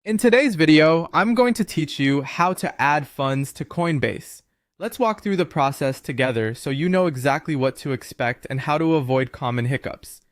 In today's video, I'm going to teach you how to add funds to Coinbase. Let's walk through the process together so you know exactly what to expect and how to avoid common hiccups.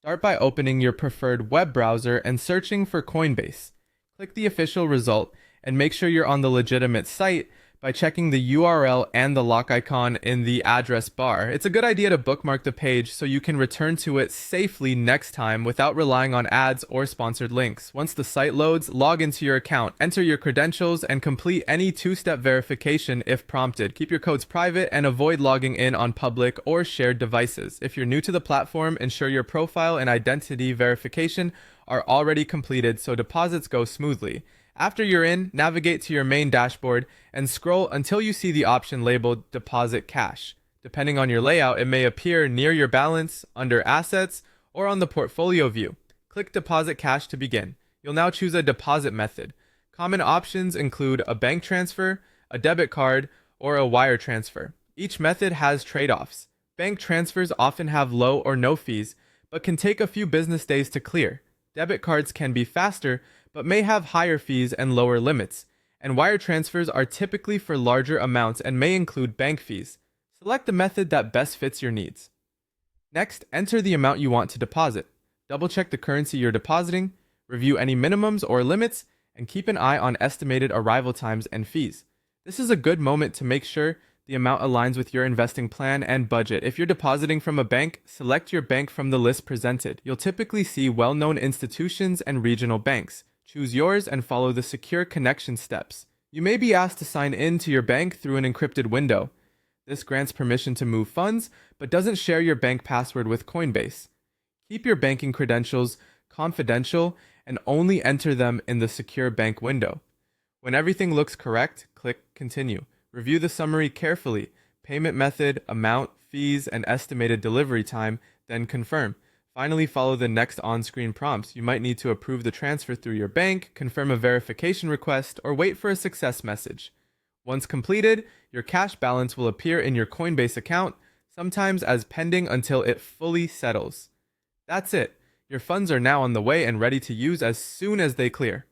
Start by opening your preferred web browser and searching for Coinbase. Click the official result and make sure you're on the legitimate site by checking the URL and the lock icon in the address bar. It's a good idea to bookmark the page so you can return to it safely next time without relying on ads or sponsored links. Once the site loads, log into your account, enter your credentials, and complete any two-step verification if prompted. Keep your codes private and avoid logging in on public or shared devices. If you're new to the platform, ensure your profile and identity verification are already completed so deposits go smoothly. After you're in, navigate to your main dashboard and scroll until you see the option labeled Deposit Cash. Depending on your layout, it may appear near your balance, under Assets, or on the portfolio view. Click Deposit Cash to begin. You'll now choose a deposit method. Common options include a bank transfer, a debit card, or a wire transfer. Each method has trade-offs. Bank transfers often have low or no fees, but can take a few business days to clear. Debit cards can be faster, but may have higher fees and lower limits, and wire transfers are typically for larger amounts and may include bank fees. Select the method that best fits your needs. Next, enter the amount you want to deposit. Double-check the currency you're depositing, review any minimums or limits, and keep an eye on estimated arrival times and fees. This is a good moment to make sure the amount aligns with your investing plan and budget. If you're depositing from a bank, select your bank from the list presented. You'll typically see well-known institutions and regional banks. Choose yours and follow the secure connection steps. You may be asked to sign in to your bank through an encrypted window. This grants permission to move funds, but doesn't share your bank password with Coinbase. Keep your banking credentials confidential and only enter them in the secure bank window. When everything looks correct, click Continue. Review the summary carefully, payment method, amount, fees, and estimated delivery time, then confirm. Finally, follow the next on-screen prompts. You might need to approve the transfer through your bank, confirm a verification request, or wait for a success message. Once completed, your cash balance will appear in your Coinbase account, sometimes as pending until it fully settles. That's it. Your funds are now on the way and ready to use as soon as they clear.